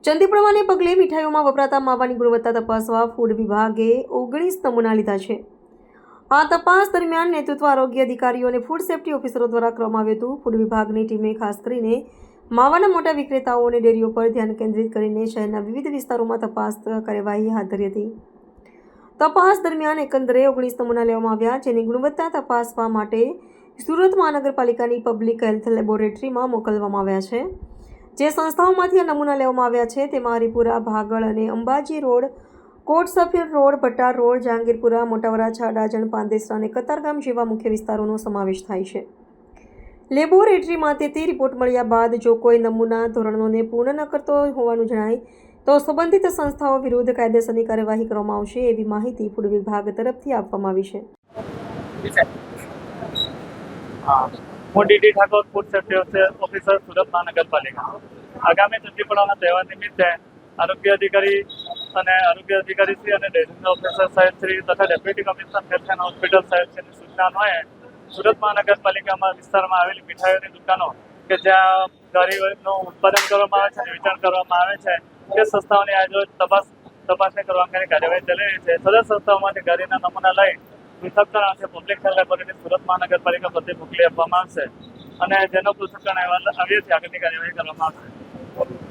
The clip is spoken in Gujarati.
ચંદીપડવાને પગલે મીઠાઈઓમાં વપરાતા માવાની ગુણવત્તા તપાસવા ફૂડ વિભાગે 19 નમૂના લીધા છે। આ તપાસ દરમિયાન નેતૃત્વ આરોગ્ય અધિકારીઓ અને ફૂડ સેફ્ટી ઓફિસરો દ્વારા કરવામાં આવ્યું હતું। ફૂડ વિભાગની ટીમે ખાસ કરીને માવાના મોટા વિક્રેતાઓ અને ડેરીઓ પર ધ્યાન કેન્દ્રિત કરીને શહેરના વિવિધ વિસ્તારોમાં તપાસ કાર્યવાહી હાથ ધરી હતી। તપાસ દરમિયાન એકંદરે 19 નમૂના લેવામાં આવ્યા, જેની ગુણવત્તા તપાસવા માટે સુરત મહાનગરપાલિકાની પબ્લિક હેલ્થ લેબોરેટરીમાં મોકલવામાં આવ્યા છે। જે સંસ્થાઓમાંથી આ નમૂના લેવામાં આવ્યા છે તેમાં હરિપુરા, ભાગળ અને અંબાજી રોડ, કોટ સફેદ રોડ, ભટ્ટાર રોડ, જહાંગીરપુરા, મોટા વરાછા, ડાજણ, પાંદેસરા અને કતારગામ જેવા મુખ્ય વિસ્તારોનો સમાવેશ થાય છે। લેબોરેટરીમાંથી તે રિપોર્ટ મળ્યા બાદ જો કોઈ નમૂના ધોરણોને પૂર્ણ ન કરતો હોવાનું જણાય તો સંબંધિત સંસ્થાઓ વિરુદ્ધ કાયદેસરની કાર્યવાહી કરવામાં આવશે, એવી માહિતી ફૂડ વિભાગ તરફથી આપવામાં આવી છે। હું DD Thakor, food safety officer, Surat મહાનગરપાલિકા। આગામી ચંદીપડાના તહેવાર નિમિત્તે આરોગ્ય અધિકારી શ્રી અને ડેઝિગ્નેટેડ ઓફિસર સાહેબ શ્રી તથા deputy commissioner health and hospital સાહેબ શ્રીની સૂચના અન્વયે સુરત મહાનગરપાલિકામાં વિસ્તારમાં આવેલી મીઠાઈઓની દુકાનો કે જ્યાં ઘારીનું ઉત્પાદન કરવામાં આવે છે અને વેચાણ કરવામાં આવે છે તે સંસ્થાઓની આજરોજ તપાસણી કરવા અંગેની કાર્યવાહી ચાલી રહી છે। સદર સંસ્થાઓમાંથી ઘારીના નમૂના લઈ પૃથ્થકરણ અર્થે પબ્લિક હેલ્થ લેબોરેટરી સુરત મહાનગરપાલિકા પ્રત્યે મોકલી આપવામાં આવશે અને જેનો પૃથ્થકરણ અહેવાલ આવ્યો છે આગળની કાર્યવાહી કરવામાં આવશે।